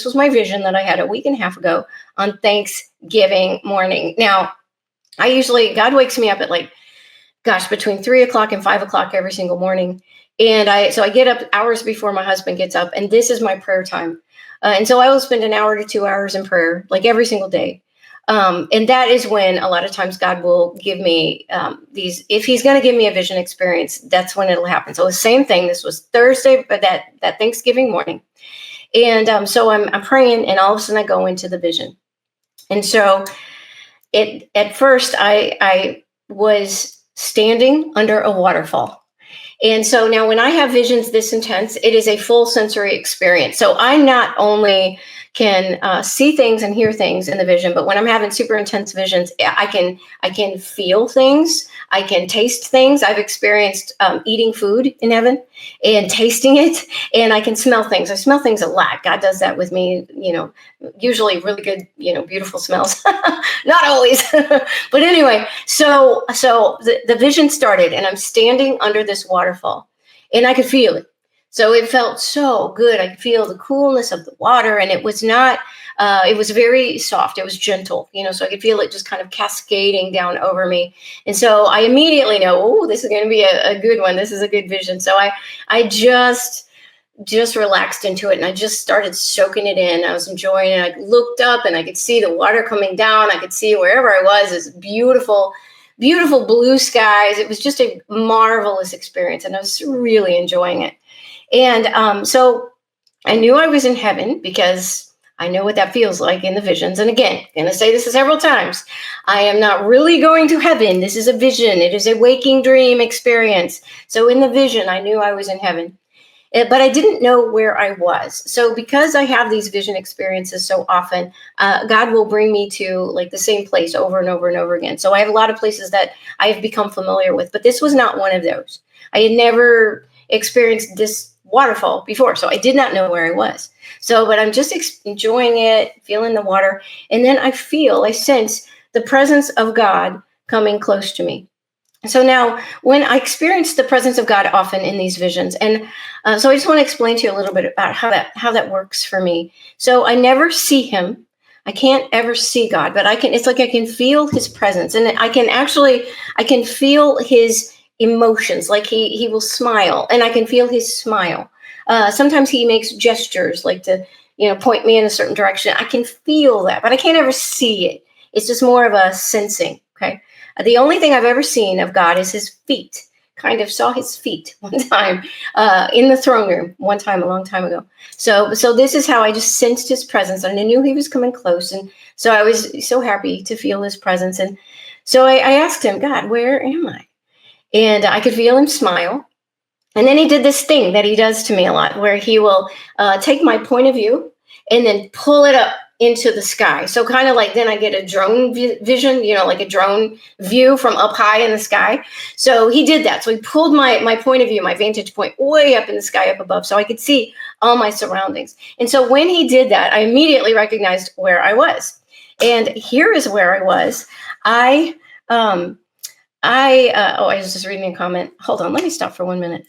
this was my vision that I had a week and a half ago on Thanksgiving morning. Now, God wakes me up at between 3 o'clock and 5 o'clock every single morning. And I get up hours before my husband gets up, and this is my prayer time. And so I will spend an hour to 2 hours in prayer, like every single day. And that is when a lot of times God will give me if he's going to give me a vision experience, that's when it'll happen. So the same thing, this was Thursday, but that Thanksgiving morning. And so I'm praying, and all of a sudden I go into the vision. And so at first I was standing under a waterfall. And so now when I have visions this intense, it is a full sensory experience. So I not only can see things and hear things in the vision, but when I'm having super intense visions, I can feel things. I can taste things. I've experienced eating food in heaven and tasting it, and I can smell things. I smell things a lot. God does that with me, usually really good, beautiful smells. Not always. But anyway, so the vision started, and I'm standing under this waterfall, and I could feel it. So it felt so good. I could feel the coolness of the water, and it was not, it was very soft. It was gentle, so I could feel it just kind of cascading down over me. And so I immediately know, oh, this is going to be a good one. This is a good vision. So I just relaxed into it, and I just started soaking it in. I was enjoying it. I looked up, and I could see the water coming down. I could see wherever I was, this beautiful, beautiful blue skies. It was just a marvelous experience, and I was really enjoying it. And so I knew I was in heaven because I know what that feels like in the visions. And again, I'm going to say this several times. I am not really going to heaven. This is a vision. It is a waking dream experience. So in the vision, I knew I was in heaven, but I didn't know where I was. So because I have these vision experiences so often, God will bring me to the same place over and over and over again. So I have a lot of places that I have become familiar with, but this was not one of those. I had never experienced this waterfall before, so I did not know where I was. But I'm just enjoying it, feeling the water, and then I sense the presence of God coming close to me. So now, when I experience the presence of God often in these visions, and so I just want to explain to you a little bit about how that works for me. So I never see him. I can't ever see God, but it's like I can feel his presence, and I can feel his emotions. Like he will smile, and I can feel his smile. Sometimes he makes gestures like to, point me in a certain direction. I can feel that, but I can't ever see it. It's just more of a sensing. Okay. The only thing I've ever seen of God is his feet. Kind of saw his feet one time in the throne room one time, a long time ago. So this is how I just sensed his presence, and I knew he was coming close. And so I was so happy to feel his presence. And so I asked him, God, where am I? And I could feel him smile. And then he did this thing that he does to me a lot, where he will take my point of view and then pull it up into the sky. So kind of like then I get a drone vision, like a drone view from up high in the sky. So he did that. So he pulled my point of view, my vantage point way up in the sky up above, so I could see all my surroundings. And so when he did that, I immediately recognized where I was. And here is where I was. I was just reading a comment. Hold on, let me stop for 1 minute.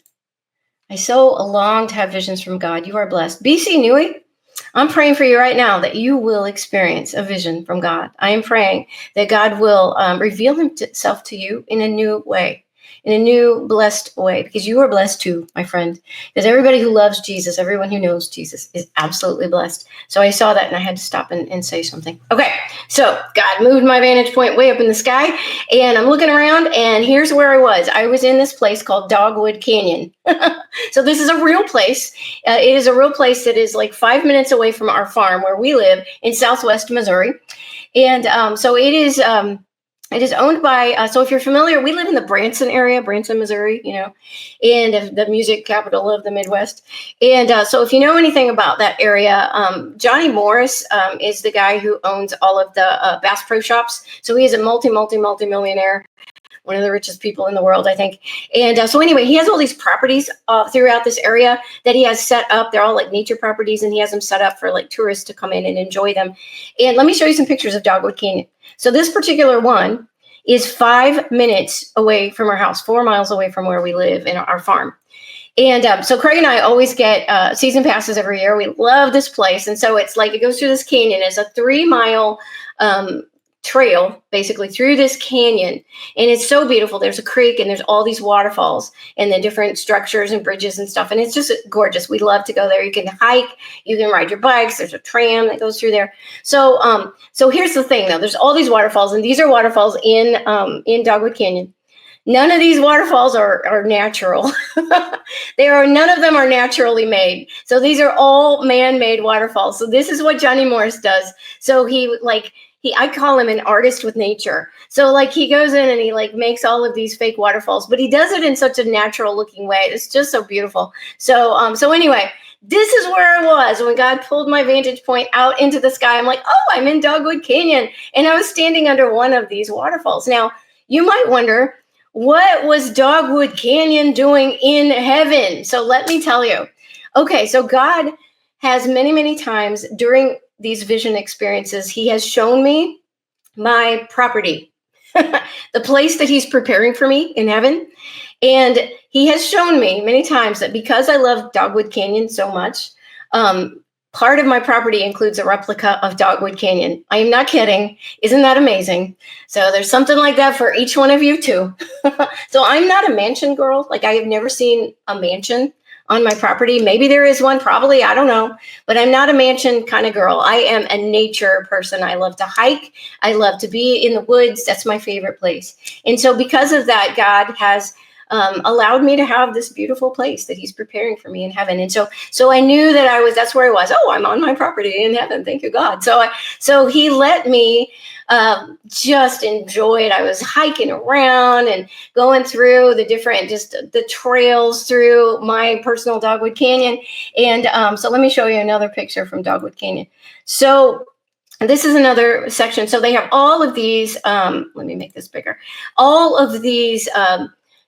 I so long to have visions from God. You are blessed. BC Nui, I'm praying for you right now that you will experience a vision from God. I am praying that God will reveal himself to you in a new way, in a new blessed way, because you are blessed too, my friend. Because everybody who loves Jesus, everyone who knows Jesus is absolutely blessed. So I saw that and I had to stop and say something. Okay, so God moved my vantage point way up in the sky, and I'm looking around, and here's where I was. I was in this place called Dogwood Canyon. So this is a real place. It is a real place that is like 5 minutes away from our farm where we live in Southwest Missouri. And so it is owned by, so if you're familiar, we live in the Branson area, Branson, Missouri, and the music capital of the Midwest. And so if you know anything about that area, Johnny Morris is the guy who owns all of the Bass Pro Shops. So he is a multi-millionaire, one of the richest people in the world, I think. And so anyway, he has all these properties throughout this area that he has set up. They're all like nature properties, and he has them set up for like tourists to come in and enjoy them. And let me show you some pictures of Dogwood Canyon. So this particular one is 5 minutes away from our house, 4 miles away from where we live in our farm. And so Craig and I always get season passes every year. We love this place. And so it's like it goes through this canyon. It's a 3 mile trail basically through this canyon. And it's so beautiful. There's a creek and there's all these waterfalls and the different structures and bridges and stuff. And it's just gorgeous. We love to go there. You can hike, you can ride your bikes. There's a tram that goes through there. So here's the thing though. There's all these waterfalls, and these are waterfalls in Dogwood Canyon. None of these waterfalls are natural. None of them are naturally made. So these are all man-made waterfalls. So this is what Johnny Morris does. So I call him an artist with nature. So like he goes in and he like makes all of these fake waterfalls, but he does it in such a natural looking way. It's just so beautiful. So anyway, this is where I was when God pulled my vantage point out into the sky. I'm like, oh, I'm in Dogwood Canyon. And I was standing under one of these waterfalls. Now, you might wonder, what was Dogwood Canyon doing in heaven? So let me tell you. Okay, so God has many, many times during these vision experiences, he has shown me my property, the place that he's preparing for me in heaven. And he has shown me many times that because I love Dogwood Canyon so much, part of my property includes a replica of Dogwood Canyon. I am not kidding. Isn't that amazing? So there's something like that for each one of you too. So I'm not a mansion girl. Like I have never seen a mansion on my property. Maybe there is one, probably, I don't know. But I'm not a mansion kind of girl. I am a nature person. I love to hike. I love to be in the woods. That's my favorite place. And so because of that, God has allowed me to have this beautiful place that he's preparing for me in heaven. And so I knew that that's where I was. Oh, I'm on my property in heaven. Thank you, God. So he let me just enjoy it. I was hiking around and going through the trails through my personal Dogwood Canyon. And so let me show you another picture from Dogwood Canyon. So this is another section. So they have all of these, let me make this bigger, all of these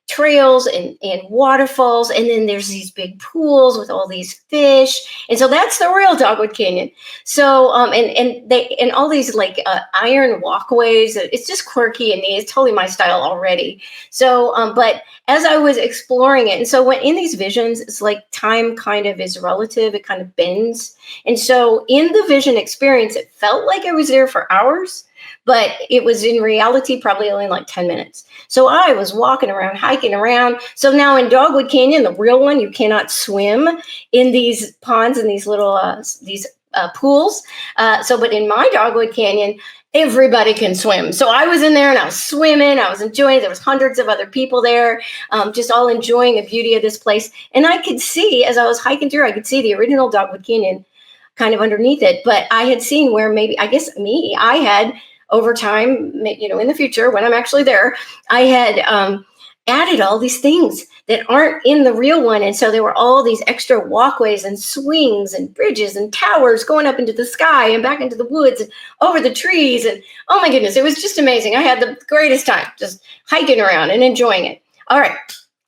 trails and waterfalls, and then there's these big pools with all these fish, and so that's the real Dogwood Canyon. So and all these like iron walkways. It's just quirky and neat. It's totally my style already. So but as I was exploring it, and so when in these visions, it's like time kind of is relative. It kind of bends, and so in the vision experience, it felt like I was there for hours. But it was in reality probably only like 10 minutes. So I was walking around, hiking around. So now in Dogwood Canyon, the real one, you cannot swim in these ponds and these little pools. But in my Dogwood Canyon, everybody can swim. So I was in there and I was swimming. I was enjoying it. There was hundreds of other people there, just all enjoying the beauty of this place. And I could see, as I was hiking through, I could see the original Dogwood Canyon kind of underneath it. But I had seen where maybe, I guess I had over time, in the future, when I'm actually there, I had added all these things that aren't in the real one. And so there were all these extra walkways and swings and bridges and towers going up into the sky and back into the woods and over the trees. And oh my goodness, it was just amazing. I had the greatest time just hiking around and enjoying it. All right.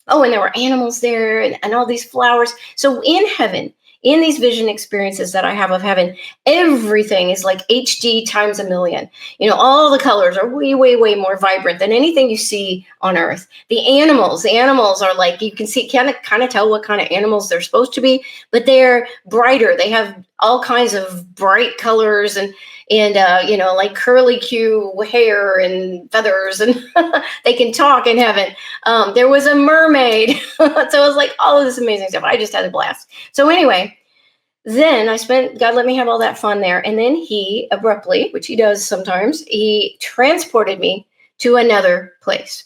Oh, and there were animals there and all these flowers. So in heaven, in these vision experiences that I have of heaven, everything is like HD times a million. All the colors are way, way, way more vibrant than anything you see on Earth. The animals are like, you can see, kind of tell what kind of animals they're supposed to be, but they're brighter. They have all kinds of bright colors and like curly Q hair and feathers, and they can talk in heaven. There was a mermaid. So it was like all of this amazing stuff. I just had a blast. So anyway, then God let me have all that fun there. And then he abruptly, which he does sometimes, he transported me to another place.